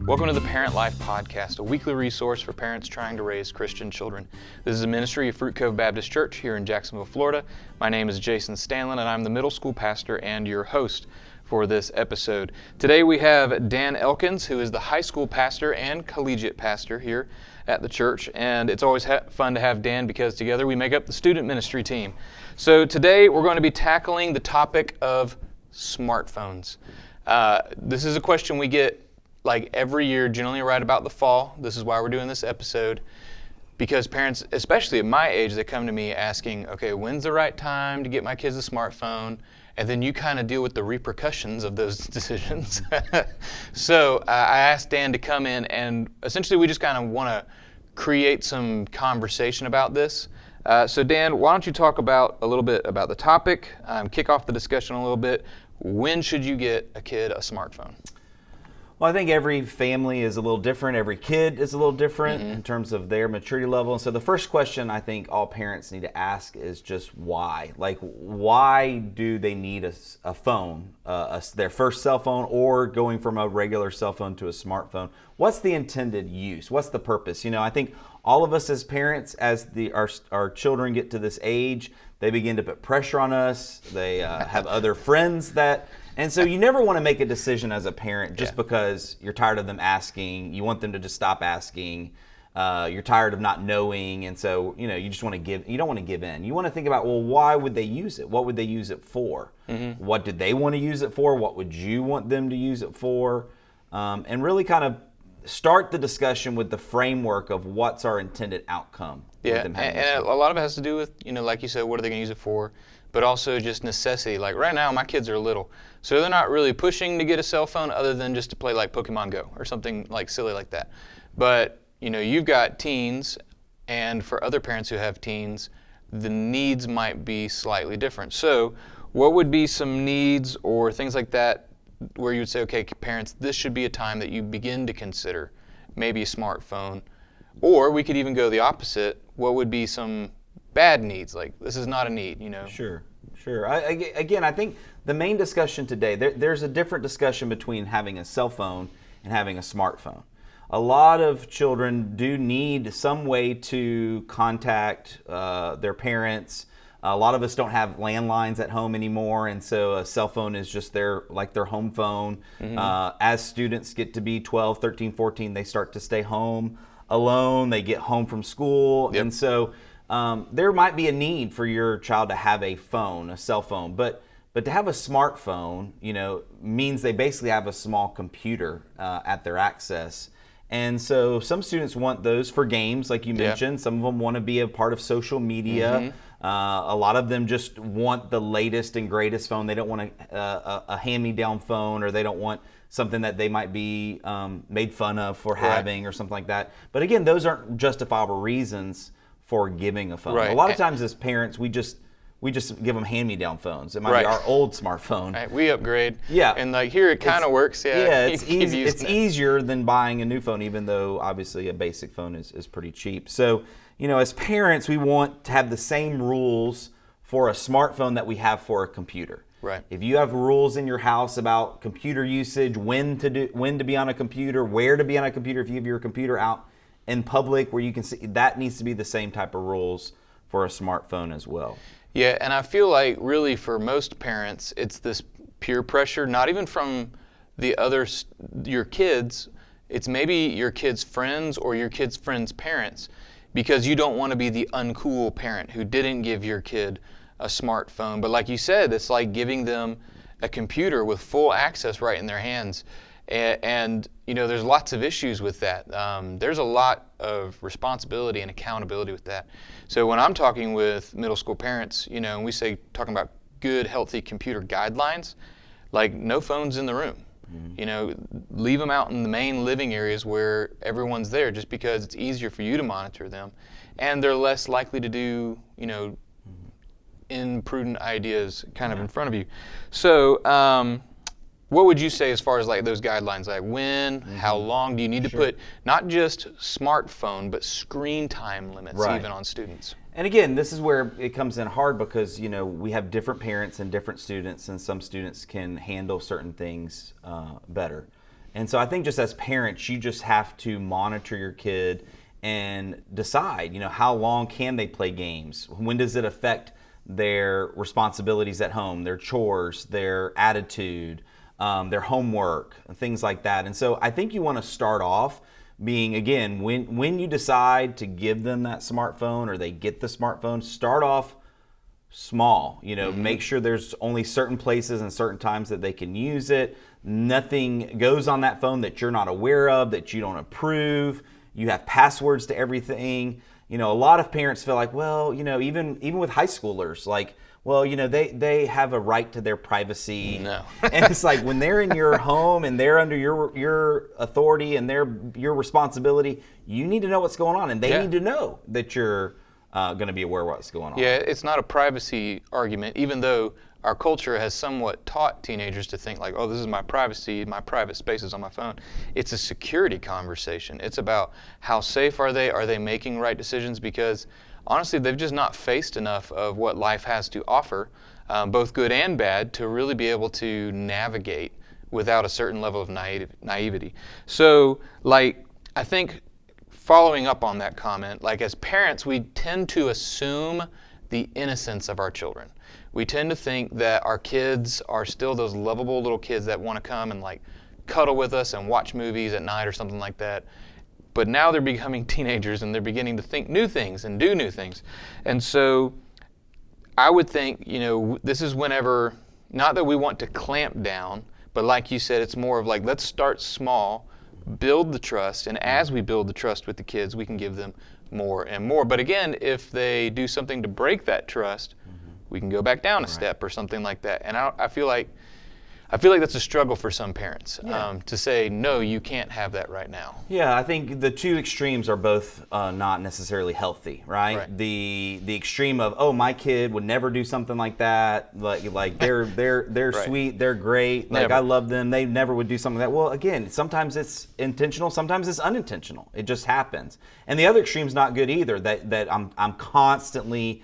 Welcome to the ParentLife Podcast, a weekly resource for parents trying to raise Christian children. This is a ministry of Fruit Cove Baptist Church here in Jacksonville, Florida. My name is Jason Stanland, and I'm the middle school pastor and your host for this episode. Today we have Dan Elkins, who is the high school pastor and collegiate pastor here at the church, and it's always fun to have Dan because together we make up the student ministry team. So today we're going to be tackling the topic of smartphones. This is a question we get like every year, generally right about the fall. This is why we're doing this episode, because parents, especially at my age, they come to me asking, okay, when's the right time to get my kids a smartphone? And then you kind of deal with the repercussions of those decisions. So I asked Dan to come in, and essentially we just kind of want to create some conversation about this. So Dan, why don't you talk about a little bit about the topic, kick off the discussion a little bit. When should you get a kid a smartphone? Well, I think every family is a little different. Every kid is a little different in terms of their maturity level. And so the first question I think all parents need to ask is just why? Like, why do they need a phone, their first cell phone, or going from a regular cell phone to a smartphone? What's the intended use? What's the purpose? You know, I think all of us as parents, as our children get to this age, they begin to put pressure on us. They have other friends and so you never want to make a decision as a parent just because you're tired of them asking. You want them to just stop asking. You're tired of not knowing, and so you just want to give. You don't want to give in. You want to think about, well, why would they use it? What would they use it for? What did they want to use it for? What would you want them to use it for? And really kind of start the discussion with the framework of what's our intended outcome. Yeah, and a lot of it has to do with, like you said, what are they going to use it for? But also just necessity. Like right now, my kids are little, so they're not really pushing to get a cell phone other than just to play like Pokemon Go or something like silly like that. But, you've got teens, and for other parents who have teens, the needs might be slightly different. So what would be some needs or things like that where you would say, okay, parents, this should be a time that you begin to consider maybe a smartphone? Or we could even go the opposite. What would be some bad needs? Like, this is not a need, Sure. I think the main discussion today, there's a different discussion between having a cell phone and having a smartphone. A lot of children do need some way to contact their parents. A lot of us don't have landlines at home anymore, and so a cell phone is just their home phone. As students get to be 12, 13, 14, they start to stay home alone. They get home from school, and so there might be a need for your child to have a phone, a cell phone, but to have a smartphone, means they basically have a small computer at their access. And so some students want those for games, like you mentioned. Some of them want to be a part of social media. A lot of them just want the latest and greatest phone. They don't want a hand-me-down phone, or they don't want something that they might be made fun of for having or something like that. But again, those aren't justifiable reasons for giving a phone. A lot of times as parents, we just give them hand-me-down phones. It might be our old smartphone. Right. We upgrade. Yeah. And like here it kind of works. It's easy. It's easier than buying a new phone, even though obviously a basic phone is pretty cheap. So, as parents, we want to have the same rules for a smartphone that we have for a computer. Right. If you have rules in your house about computer usage, when to be on a computer, where to be on a computer, if you have your computer out in public where you can see, that needs to be the same type of rules for a smartphone as well. Yeah, and I feel like really for most parents, it's this peer pressure, not even from your kids, it's maybe your kids' friends or your kids' friends' parents, because you don't want to be the uncool parent who didn't give your kid a smartphone. But like you said, it's like giving them a computer with full access right in their hands. And there's lots of issues with that. There's a lot of responsibility and accountability with that. So when I'm talking with middle school parents, and we talking about good, healthy computer guidelines, like no phones in the room. Leave them out in the main living areas where everyone's there, just because it's easier for you to monitor them, and they're less likely to do, imprudent ideas kind of in front of you. So, what would you say as far as like those guidelines, like when, how long do you need to put not just smartphone, but screen time limits even on students? And again, this is where it comes in hard because, we have different parents and different students, and some students can handle certain things better. And so I think just as parents, you just have to monitor your kid and decide, how long can they play games? When does it affect their responsibilities at home, their chores, their attitude, their homework, things like that. And so I think you want to start off being, again, when you decide to give them that smartphone or they get the smartphone, start off small. Make sure there's only certain places and certain times that they can use it. Nothing goes on that phone that you're not aware of, that you don't approve. You have passwords to everything. A lot of parents feel like, well, even with high schoolers, like, well, they have a right to their privacy. No. And it's like when they're in your home and they're under your authority and your responsibility, you need to know what's going on, and they need to know that you're going to be aware of what's going on. Yeah, it's not a privacy argument, even though our culture has somewhat taught teenagers to think like, oh, this is my privacy, my private space is on my phone. It's a security conversation. It's about how safe are they? Are they making right decisions? Because honestly, they've just not faced enough of what life has to offer, both good and bad, to really be able to navigate without a certain level of naivety. So, I think following up on that comment, as parents, we tend to assume the innocence of our children. We tend to think that our kids are still those lovable little kids that want to come and cuddle with us and watch movies at night or something like that. But now they're becoming teenagers and they're beginning to think new things and do new things. And so I would think, this is whenever, not that we want to clamp down, but like you said, it's more of let's start small, build the trust, and as we build the trust with the kids, we can give them more and more. But again, if they do something to break that trust, we can go back down a step or something like that. And I feel like that's a struggle for some parents, to say, no, you can't have that right now. Yeah, I think the two extremes are both not necessarily healthy, right? The extreme of, oh, my kid would never do something like that. Like they're Right. sweet, they're great. Never. I love them. They never would do something like that. Well, again, sometimes it's intentional, sometimes it's unintentional. It just happens. And the other extreme's not good either. That I'm constantly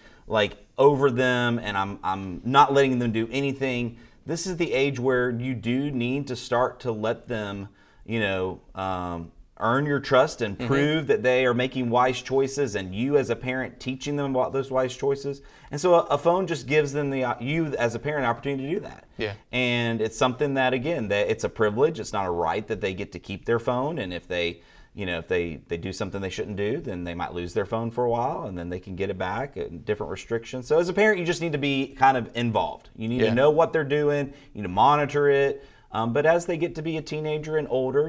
over them and I'm not letting them do anything. This is the age where you do need to start to let them, earn your trust and prove that they are making wise choices, and you as a parent teaching them about those wise choices. And so a phone just gives them you as a parent opportunity to do that. Yeah. And it's something that, again, that it's a privilege. It's not a right that they get to keep their phone. And if they do something they shouldn't do, then they might lose their phone for a while, and then they can get it back and different restrictions. So as a parent, you just need to be kind of involved. You need to know what they're doing. You need to monitor it. But as they get to be a teenager and older,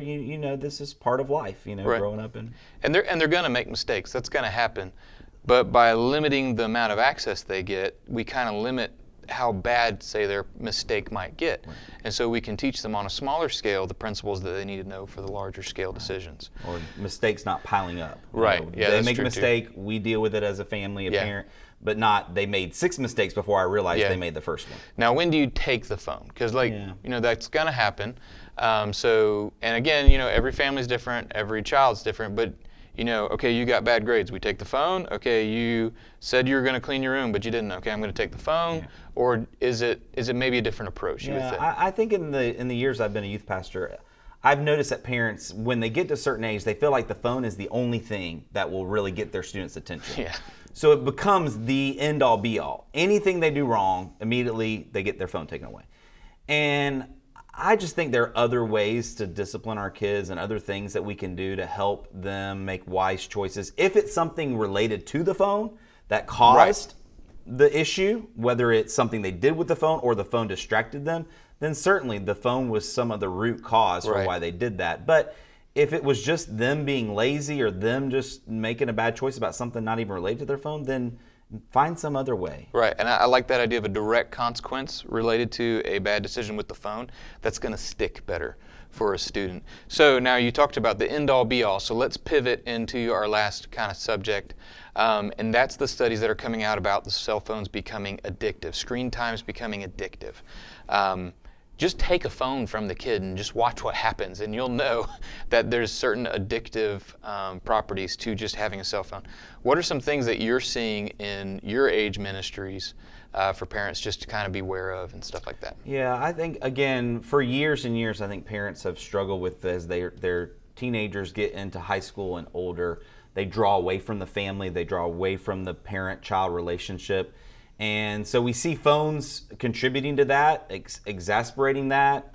this is part of life, growing up. And they're going to make mistakes. That's going to happen. But by limiting the amount of access they get, we kind of limit how bad, say, their mistake might get. Right. And so we can teach them on a smaller scale the principles that they need to know for the larger scale decisions. Or mistakes not piling up. Right. Yeah, they make a mistake, we deal with it as a family, a parent, but not they made 6 mistakes before I realized they made the first one. Now, when do you take the phone? Because that's going to happen. And again, every family's different, every child's different, but okay, you got bad grades. We take the phone. Okay, you said you were going to clean your room, but you didn't. Okay, I'm going to take the phone. Yeah. Or is it maybe a different approach? I think in the years I've been a youth pastor, I've noticed that parents, when they get to a certain age, they feel like the phone is the only thing that will really get their students' attention. Yeah. So it becomes the end-all, be-all. Anything they do wrong, immediately they get their phone taken away. And I just think there are other ways to discipline our kids and other things that we can do to help them make wise choices. If it's something related to the phone that caused the issue, whether it's something they did with the phone or the phone distracted them, then certainly the phone was some of the root cause for why they did that. But if it was just them being lazy or them just making a bad choice about something not even related to their phone, then find some other way. Right, and I like that idea of a direct consequence related to a bad decision with the phone. That's going to stick better for a student. So now you talked about the end-all be-all, so let's pivot into our last kind of subject, and that's the studies that are coming out about the cell phones becoming addictive, screen times becoming addictive. just take a phone from the kid and just watch what happens, and you'll know that there's certain addictive properties to just having a cell phone. What are some things that you're seeing in your age ministries for parents just to kind of be aware of and stuff like that? Yeah, I think, again, for years and years, I think parents have struggled with this. Their teenagers get into high school and older. They draw away from the family. They draw away from the parent-child relationship. And so we see phones contributing to that, exasperating that.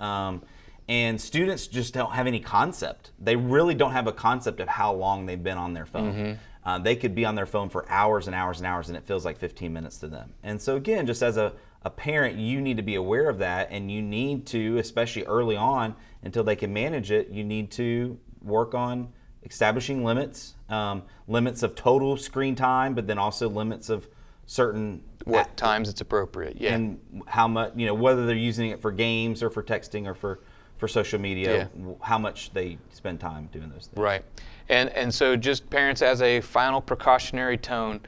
And students just don't have any concept. They really don't have a concept of how long they've been on their phone. They could be on their phone for hours and hours and hours, and it feels like 15 minutes to them. And so again, just as a parent, you need to be aware of that, and you need to, especially early on, until they can manage it, you need to work on establishing limits, limits of total screen time, but then also limits of certain what times it's appropriate, and how much, whether they're using it for games or for texting or for social media, how much they spend time doing those things. Right. And so just parents, as a final precautionary tone,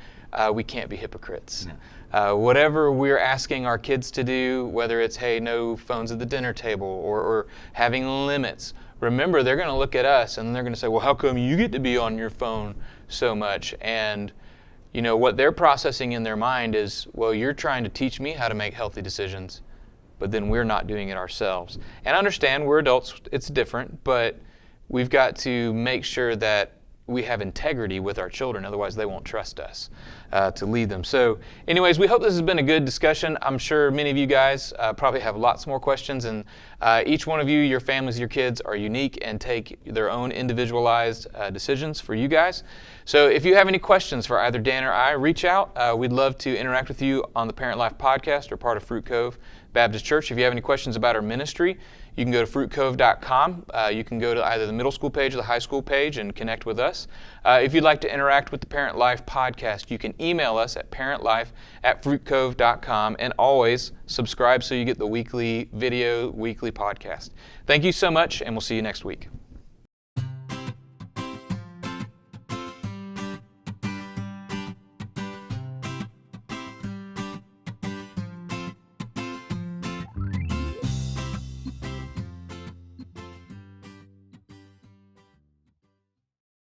we can't be hypocrites. No. Whatever we're asking our kids to do, whether it's, hey, no phones at the dinner table, or having limits, remember, they're going to look at us and they're going to say, well, how come you get to be on your phone so much? And what they're processing in their mind is, well, you're trying to teach me how to make healthy decisions, but then we're not doing it ourselves. And understand, we're adults, it's different, but we've got to make sure that we have integrity with our children, otherwise they won't trust us to lead them. So anyways, we hope this has been a good discussion. I'm sure many of you guys probably have lots more questions, and each one of you, your families, your kids are unique and take their own individualized decisions for you guys. So if you have any questions for either Dan or I, reach out. We'd love to interact with you on the Parent Life podcast or part of Fruit Cove Baptist Church. If you have any questions about our ministry, you can go to fruitcove.com. You can go to either the middle school page or the high school page and connect with us. If you'd like to interact with the Parent Life podcast, you can email us at parentlife@fruitcove.com, and always subscribe so you get the weekly video, weekly podcast. Thank you so much, and we'll see you next week.